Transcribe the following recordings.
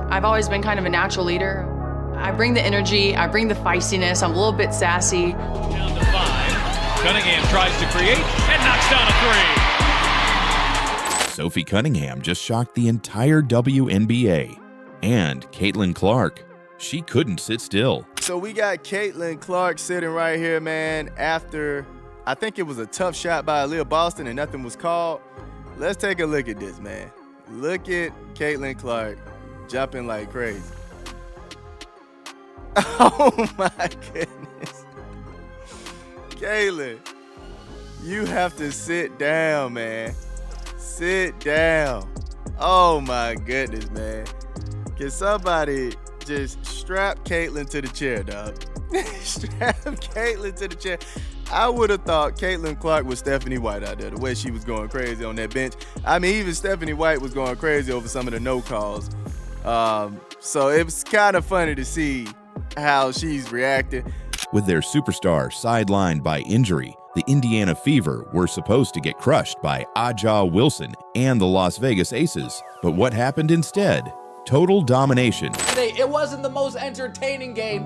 I've always been kind of a natural leader. I bring the energy, I bring the feistiness, I'm a little bit sassy. Down to 5. Cunningham tries to create and knocks down a 3. Sophie Cunningham just shocked the entire WNBA. And Caitlin Clark, she couldn't sit still. So we got Caitlin Clark sitting right here, man, after I think it was a tough shot by Aaliyah Boston and nothing was called. Let's take a look at this, man. Look at Caitlin Clark jumping like crazy. Oh my goodness. Caitlin, you have to sit down, man. Sit down. Oh my goodness, man. Can somebody just strap Caitlin to the chair, dog? Strap Caitlin to the chair. I would have thought Caitlin Clark was Stephanie White out there, the way she was going crazy on that bench. I mean, even Stephanie White was going crazy over some of the no calls. So it was kind of funny to see how she's reacting. With their superstar sidelined by injury, the Indiana Fever were supposed to get crushed by Aja Wilson and the Las Vegas Aces. But what happened instead? Total domination. It wasn't the most entertaining game.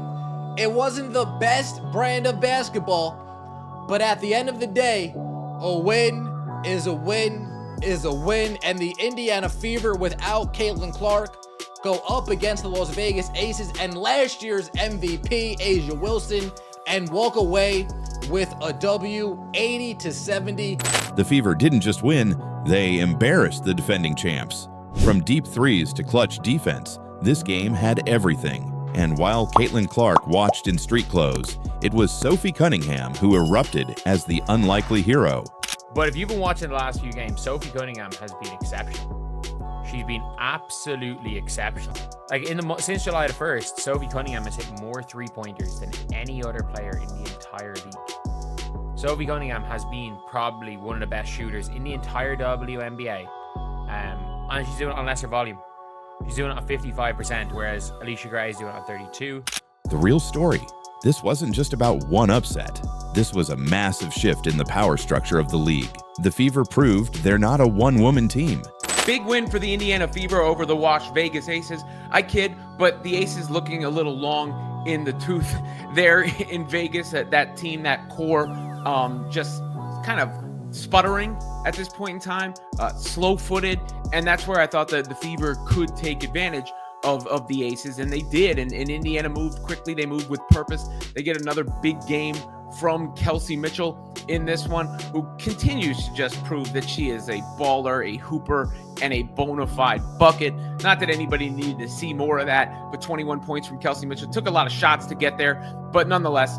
It wasn't the best brand of basketball. But at the end of the day, a win is a win is a win. And the Indiana Fever without Caitlin Clark go up against the Las Vegas Aces and last year's MVP, Aja Wilson, and walk away with a W, 80-70. The Fever didn't just win, they embarrassed the defending champs. From deep threes to clutch defense, this game had everything. And while Caitlin Clark watched in street clothes, it was Sophie Cunningham who erupted as the unlikely hero. But if you've been watching the last few games, Sophie Cunningham has been exceptional. She's been absolutely exceptional. Like since July the 1st, Sophie Cunningham has hit more three-pointers than any other player in the entire league. Sophie Cunningham has been probably one of the best shooters in the entire WNBA. And she's doing it on lesser volume. She's doing it at 55%, whereas Alicia Gray is doing it at 32%. The real story. This wasn't just about one upset. This was a massive shift in the power structure of the league. The Fever proved they're not a one-woman team. Big win for the Indiana Fever over the Las Vegas Aces. I kid, but the Aces looking a little long in the tooth there in Vegas. That team, that core, just kind of sputtering at this point in time, slow-footed, and that's where I thought that the Fever could take advantage of the Aces, and they did, and Indiana moved quickly. They moved with purpose. They get another big game from Kelsey Mitchell in this one, who continues to just prove that she is a baller, a hooper, and a bona fide bucket. Not that anybody needed to see more of that, but 21 points from Kelsey Mitchell. Took a lot of shots to get there, but nonetheless,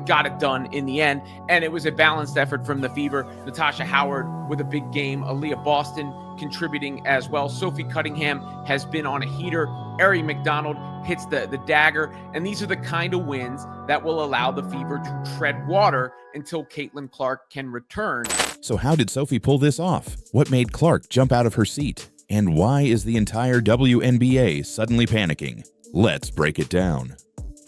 got it done in the end. And it was a balanced effort from the Fever. Natasha Howard with a big game. Aaliyah Boston contributing as well. Sophie Cunningham has been on a heater. Ari McDonald hits the dagger. And these are the kind of wins that will allow the Fever to tread water until Caitlin Clark can return. So how did Sophie pull this off? What made Clark jump out of her seat? And why is the entire WNBA suddenly panicking? Let's break it down.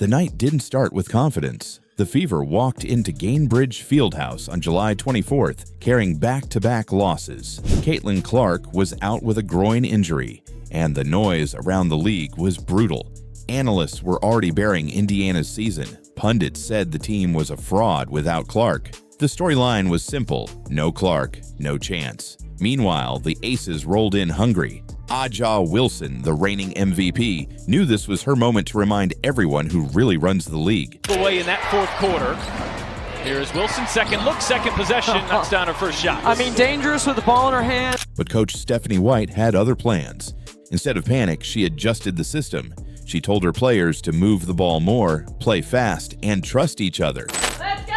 The night didn't start with confidence. The Fever walked into Gainbridge Fieldhouse on July 24th, carrying back-to-back losses. Caitlin Clark was out with a groin injury, and the noise around the league was brutal. Analysts were already bearing Indiana's season. Pundits said the team was a fraud without Clark. The storyline was simple: no Clark, no chance. Meanwhile, the Aces rolled in hungry. Aja Wilson, the reigning MVP, knew this was her moment to remind everyone who really runs the league. Away in that fourth quarter. Here is Wilson, second look, second possession, knocks down her first shot. I mean, dangerous with the ball in her hand. But Coach Stephanie White had other plans. Instead of panic, she adjusted the system. She told her players to move the ball more, play fast, and trust each other. Let's go!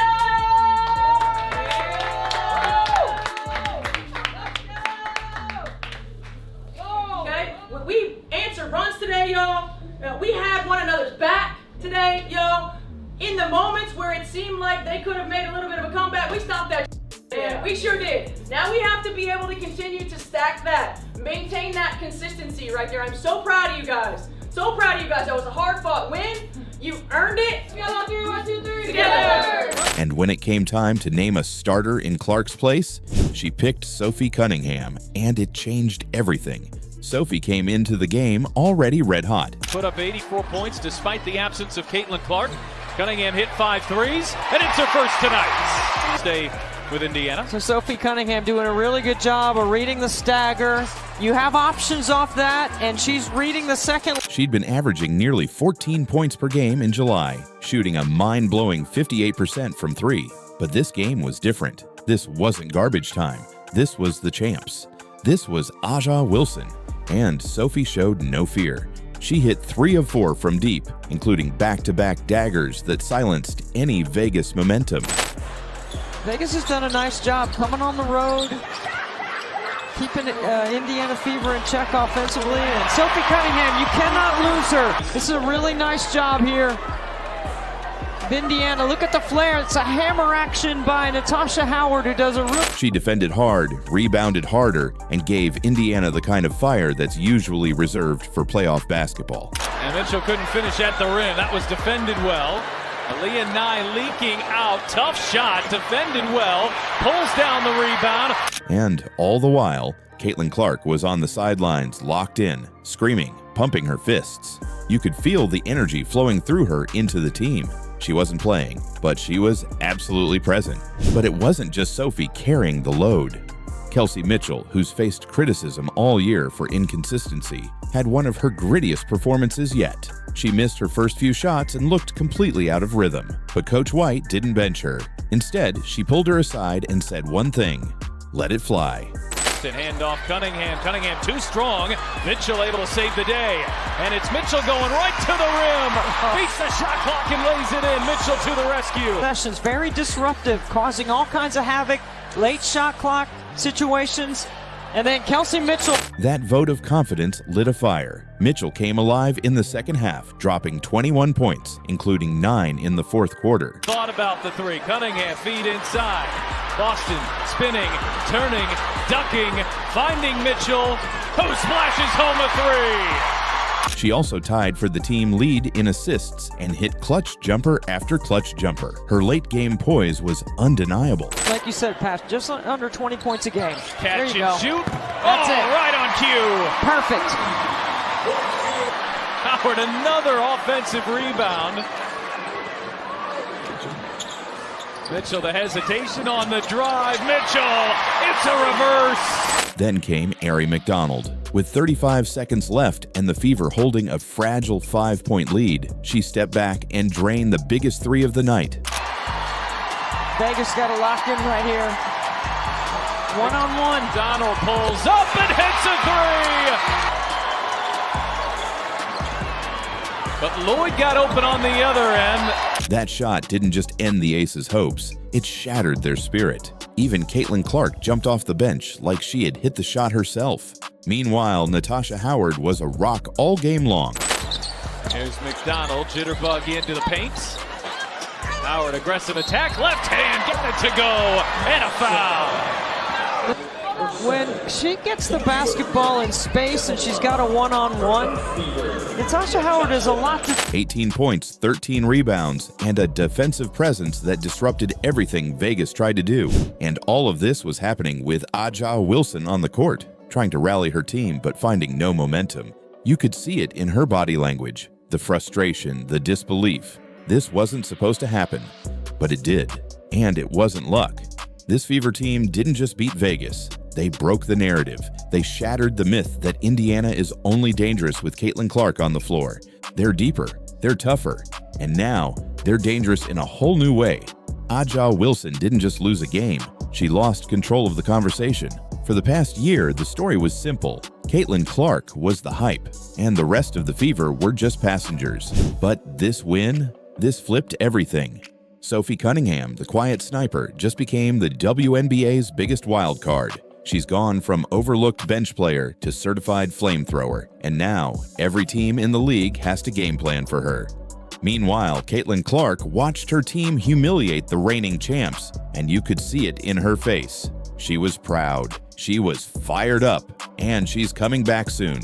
Okay, when we answered runs today, y'all, we had one another's back today, y'all. In the moments where it seemed like they could have made a little bit of a comeback, we stopped that. Yeah, we sure did. Now we have to be able to continue to stack that, maintain that consistency right there. I'm so proud of you guys. So proud of you guys. That was a hard-fought win. You earned it. Together, 3, 1, 2, 3. Together. And when it came time to name a starter in Clark's place, she picked Sophie Cunningham, and it changed everything. Sophie came into the game already red hot. Put up 84 points despite the absence of Caitlin Clark. Cunningham hit 5 threes, and it's her first tonight. Stay with Indiana. So Sophie Cunningham doing a really good job of reading the stagger. You have options off that, and she's reading the second. She'd been averaging nearly 14 points per game in July, shooting a mind-blowing 58% from 3. But this game was different. This wasn't garbage time. This was the champs. This was Aja Wilson, and Sophie showed no fear. She hit 3 of 4 from deep, including back-to-back daggers that silenced any Vegas momentum. Vegas has done a nice job coming on the road, keeping Indiana Fever in check offensively. And Sophie Cunningham, you cannot lose her. This is a really nice job here. Indiana, look at the flare. It's a hammer action by Natasha Howard, who does a real... She defended hard, rebounded harder, and gave Indiana the kind of fire that's usually reserved for playoff basketball. And Mitchell couldn't finish at the rim. That was defended well. Aaliyah Nye leaking out. Tough shot, defended well, pulls down the rebound. And all the while, Caitlin Clark was on the sidelines, locked in, screaming, pumping her fists. You could feel the energy flowing through her into the team. She wasn't playing, but she was absolutely present. But it wasn't just Sophie carrying the load. Kelsey Mitchell, who's faced criticism all year for inconsistency, had one of her grittiest performances yet. She missed her first few shots and looked completely out of rhythm. But Coach White didn't bench her. Instead, she pulled her aside and said one thing: let it fly. Handoff Cunningham. Cunningham too strong. Mitchell able to save the day. And it's Mitchell going right to the rim. Beats the shot clock and lays it in. Mitchell to the rescue. Sessions very disruptive, causing all kinds of havoc, late shot clock situations. And then Kelsey Mitchell. That vote of confidence lit a fire. Mitchell came alive in the second half, dropping 21 points, including 9 in the fourth quarter. Thought about the 3. Cunningham feed inside. Boston spinning, turning, ducking, finding Mitchell, who splashes home a 3. She also tied for the team lead in assists and hit clutch jumper after clutch jumper. Her late game poise was undeniable. Like you said, Pat, just under 20 points a game. There Catch you and go. shoot. That's it. Right on cue. Perfect. Howard, another offensive rebound. Mitchell, the hesitation on the drive. Mitchell, it's a reverse. Then came Ari McDonald. With 35 seconds left and the Fever holding a fragile 5-point lead, she stepped back and drained the biggest 3 of the night. Vegas got it locked in right here. One-on-one. Donald pulls up and hits a 3. But Lloyd got open on the other end. That shot didn't just end the Aces' hopes, it shattered their spirit. Even Caitlin Clark jumped off the bench like she had hit the shot herself. Meanwhile, Natasha Howard was a rock all game long. Here's McDonald, jitterbug into the paint. Howard, aggressive attack, left hand, got it to go, and a foul. When she gets the basketball in space and she's got a one-on-one, Natasha Howard has a lot to... 18 points, 13 rebounds, and a defensive presence that disrupted everything Vegas tried to do. And all of this was happening with Aja Wilson on the court, trying to rally her team but finding no momentum. You could see it in her body language, the frustration, the disbelief. This wasn't supposed to happen, but it did. And it wasn't luck. This Fever team didn't just beat Vegas. They broke the narrative. They shattered the myth that Indiana is only dangerous with Caitlin Clark on the floor. They're deeper, they're tougher, and now they're dangerous in a whole new way. Aja Wilson didn't just lose a game, she lost control of the conversation. For the past year, the story was simple. Caitlin Clark was the hype, and the rest of the Fever were just passengers. But this win, this flipped everything. Sophie Cunningham, the quiet sniper, just became the WNBA's biggest wild card. She's gone from overlooked bench player to certified flamethrower, and now every team in the league has to game plan for her. Meanwhile, Caitlin Clark watched her team humiliate the reigning champs, and you could see it in her face. She was proud, she was fired up, and she's coming back soon.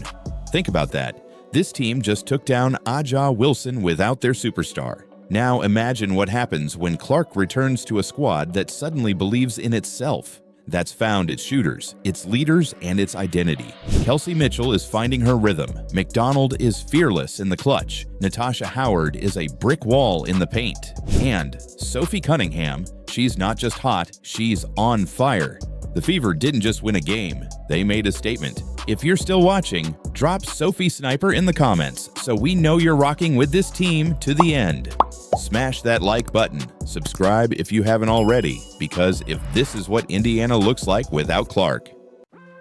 Think about that. This team just took down Aja Wilson without their superstar. Now imagine what happens when Clark returns to a squad that suddenly believes in itself. that's found its shooters, its leaders, and its identity. Kelsey Mitchell is finding her rhythm. McDonald is fearless in the clutch. Natasha Howard is a brick wall in the paint. And Sophie Cunningham, she's not just hot, she's on fire. The Fever didn't just win a game, they made a statement. If you're still watching, drop Sophie Sniper in the comments so we know you're rocking with this team to the end. Smash that like button, subscribe if you haven't already, because if this is what Indiana looks like without Clark.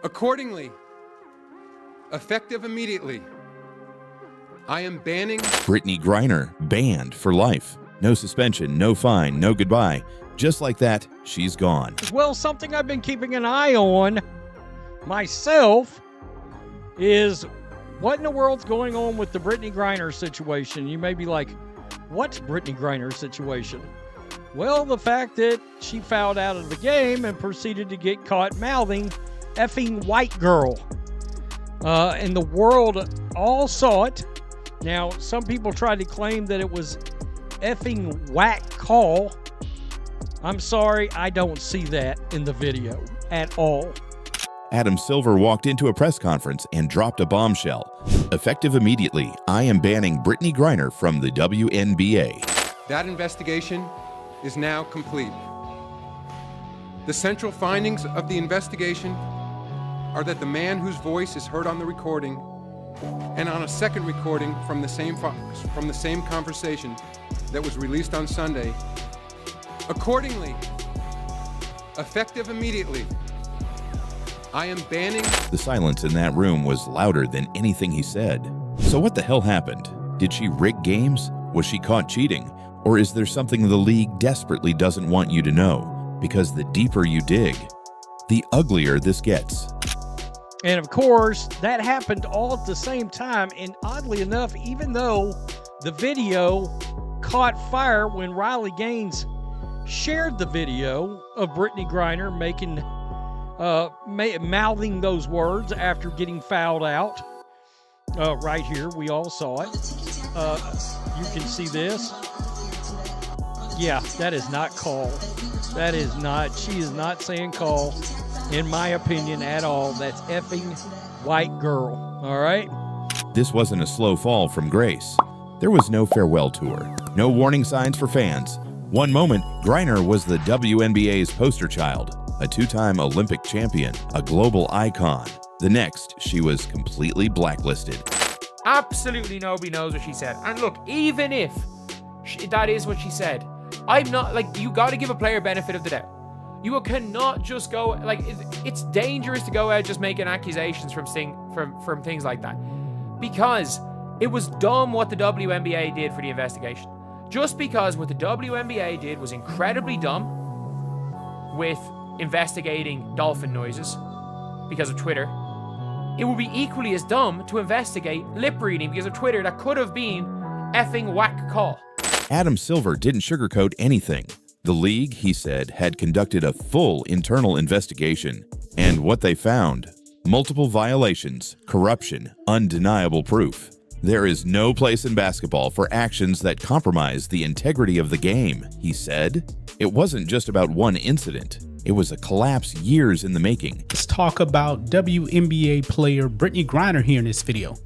Accordingly, effective immediately, I am banning Brittany Griner, banned for life. No suspension, no fine, no goodbye. Just like that, she's gone. Well, something I've been keeping an eye on myself is what in the world's going on with the Brittany Griner situation. You may be like, what's Brittany Griner's situation? Well, the fact that she fouled out of the game and proceeded to get caught mouthing effing white girl. And the world all saw it. Now, some people tried to claim that it was effing whack call. I'm sorry, I don't see that in the video at all. Adam Silver walked into a press conference and dropped a bombshell. Effective immediately, I am banning Brittany Griner from the WNBA. that investigation is now complete. The central findings of the investigation are that the man whose voice is heard on the recording and on a second recording from the same conversation that was released on Sunday, accordingly, effective immediately, I am banning. The silence in that room was louder than anything he said. So what the hell happened? Did she rig games? Was she caught cheating? Or is there something the league desperately doesn't want you to know? Because the deeper you dig, the uglier this gets. And of course, that happened all at the same time. And oddly enough, even though the video caught fire when Riley Gaines shared the video of Brittany Griner mouthing those words after getting fouled out. Right here, we all saw it. You can see this. Yeah, that is not call. That is not, she is not saying call, in my opinion, at all. That's effing white girl, all right? This wasn't a slow fall from grace. There was no farewell tour, no warning signs for fans. One moment, Griner was the WNBA's poster child, a two-time Olympic champion, a global icon. The next, she was completely blacklisted. Absolutely nobody knows what she said. And look, even if that is what she said, I'm not, like, you got to give a player benefit of the doubt. You cannot just go, like, it's dangerous to go out just making accusations from things like that. Because it was dumb what the WNBA did for the investigation. Just because what the WNBA did was incredibly dumb with investigating dolphin noises because of Twitter, it would be equally as dumb to investigate lip reading because of Twitter that could have been effing whack call. Adam Silver didn't sugarcoat anything. The league, he said, had conducted a full internal investigation. And what they found? Multiple violations, corruption, undeniable proof. There is no place in basketball for actions that compromise the integrity of the game, he said. It wasn't just about one incident. It was a collapse years in the making. Let's talk about WNBA player Brittany Griner here in this video.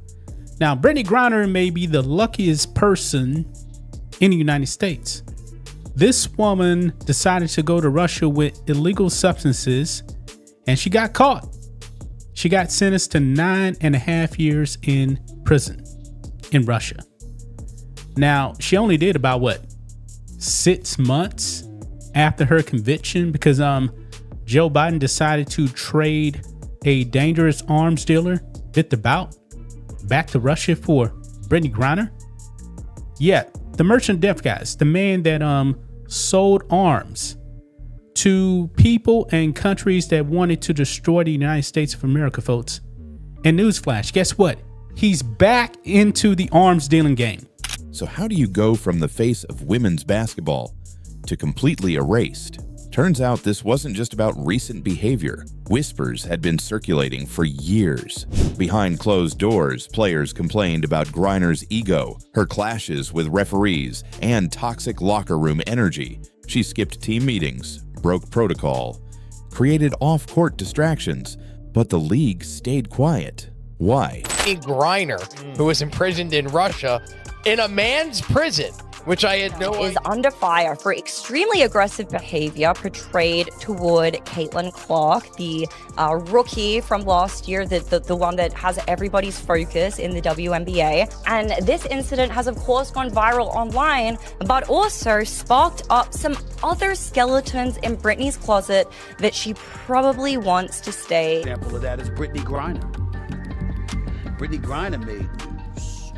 Now, Brittany Griner may be the luckiest person in the United States. This woman decided to go to Russia with illegal substances, and she got caught. She got sentenced to 9.5 years in prison in Russia. Now, she only did about, 6 months after her conviction, because Joe Biden decided to trade a dangerous arms dealer, Victor Bout, back to Russia for Brittany Griner. Yeah, the merchant death guys, the man that sold arms to people and countries that wanted to destroy the United States of America, folks. And newsflash, guess what? He's back into the arms dealing game. So how do you go from the face of women's basketball to completely erased? Turns out this wasn't just about recent behavior. Whispers had been circulating for years. Behind closed doors, players complained about Griner's ego, her clashes with referees, and toxic locker room energy. She skipped team meetings, broke protocol, created off-court distractions, but the league stayed quiet. Why? Griner, who was imprisoned in Russia in a man's prison, which I had no idea. Is under fire for extremely aggressive behavior portrayed toward Caitlin Clark, the rookie from last year, the one that has everybody's focus in the WNBA. And this incident has, of course, gone viral online, but also sparked up some other skeletons in Brittany's closet that she probably wants to stay. Example of that is Brittany Griner. Brittany Griner made news.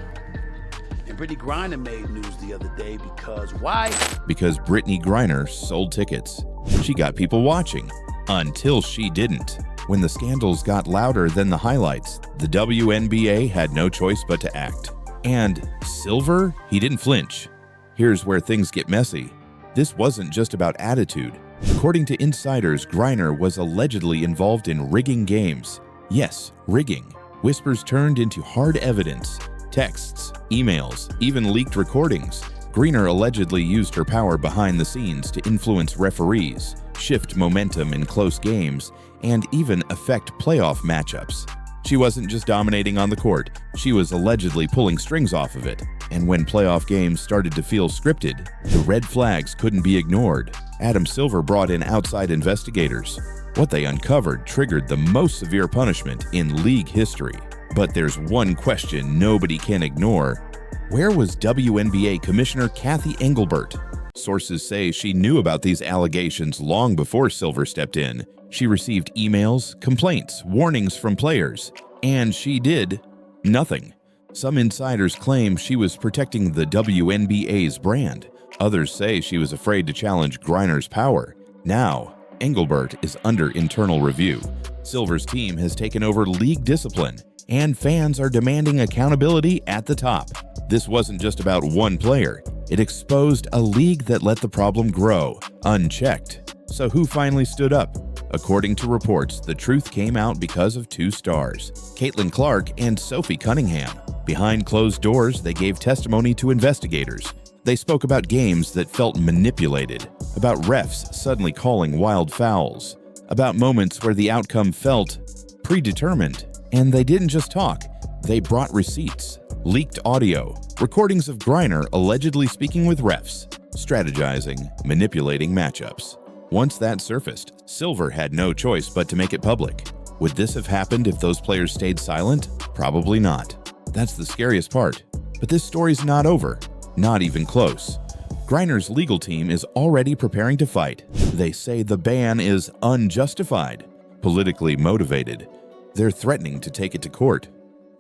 And Brittany Griner made news the other day because why? Because Brittany Griner sold tickets. She got people watching, until she didn't. When the scandals got louder than the highlights, the WNBA had no choice but to act. And Silver, he didn't flinch. Here's where things get messy. This wasn't just about attitude. According to insiders, Griner was allegedly involved in rigging games. Yes, rigging. Whispers turned into hard evidence. Texts, emails, even leaked recordings. Griner allegedly used her power behind the scenes to influence referees, shift momentum in close games, and even affect playoff matchups. She wasn't just dominating on the court, she was allegedly pulling strings off of it. And when playoff games started to feel scripted, the red flags couldn't be ignored. Adam Silver brought in outside investigators. What they uncovered triggered the most severe punishment in league history. But there's one question nobody can ignore. Where was WNBA Commissioner Kathy Engelbert? Sources say she knew about these allegations long before Silver stepped in. She received emails, complaints, warnings from players, and she did nothing. Some insiders claim she was protecting the WNBA's brand. Others say she was afraid to challenge Griner's power. Now, Engelbert is under internal review. Silver's team has taken over league discipline, and fans are demanding accountability at the top. This wasn't just about one player. It exposed a league that let the problem grow, unchecked. So who finally stood up? According to reports, the truth came out because of two stars, Caitlin Clark and Sophie Cunningham. Behind closed doors, they gave testimony to investigators. They spoke about games that felt manipulated, about refs suddenly calling wild fouls, about moments where the outcome felt predetermined. And they didn't just talk, they brought receipts, leaked audio, recordings of Griner allegedly speaking with refs, strategizing, manipulating matchups. Once that surfaced, Silver had no choice but to make it public. Would this have happened if those players stayed silent? Probably not. That's the scariest part. But this story's not over, not even close. Griner's legal team is already preparing to fight. They say the ban is unjustified, politically motivated. They're threatening to take it to court.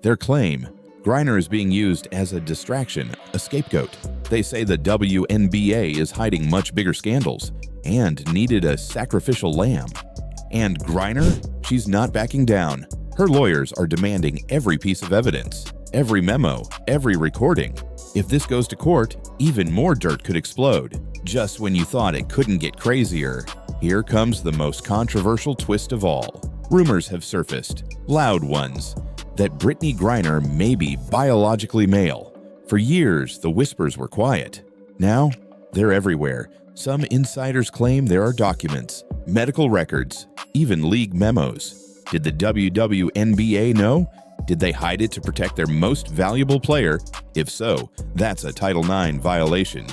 Their claim, Griner is being used as a distraction, a scapegoat. They say the WNBA is hiding much bigger scandals and needed a sacrificial lamb. And Griner, she's not backing down. Her lawyers are demanding every piece of evidence, every memo, every recording. If this goes to court, even more dirt could explode. Just when you thought it couldn't get crazier, here comes the most controversial twist of all. Rumors have surfaced, loud ones, that Brittany Griner may be biologically male. For years, the whispers were quiet. Now, they're everywhere. Some insiders claim there are documents, medical records, even league memos. Did the WNBA know? Did they hide it to protect their most valuable player? If so, that's a Title IX violation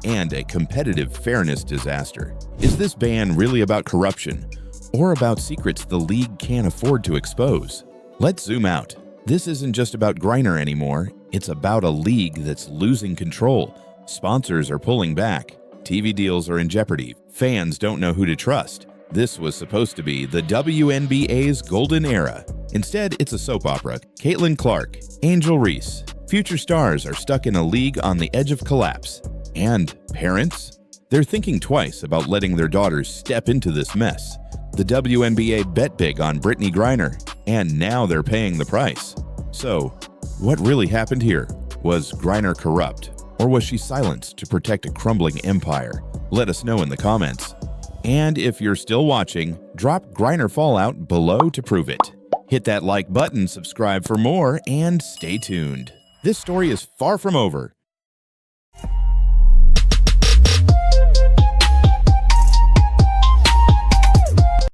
and a competitive fairness disaster. Is this ban really about corruption? Or about secrets the league can't afford to expose? Let's zoom out. This isn't just about Griner anymore. It's about a league that's losing control. Sponsors are pulling back. TV deals are in jeopardy. Fans don't know who to trust. This was supposed to be the WNBA's golden era. Instead, it's a soap opera. Caitlin Clark, Angel Reese. Future stars are stuck in a league on the edge of collapse. And parents? They're thinking twice about letting their daughters step into this mess. The WNBA bet big on Brittany Griner, and now they're paying the price. So, what really happened here? Was Griner corrupt, or was she silenced to protect a crumbling empire? Let us know in the comments. And if you're still watching, drop Griner Fallout below to prove it. Hit that like button, subscribe for more, and stay tuned. This story is far from over.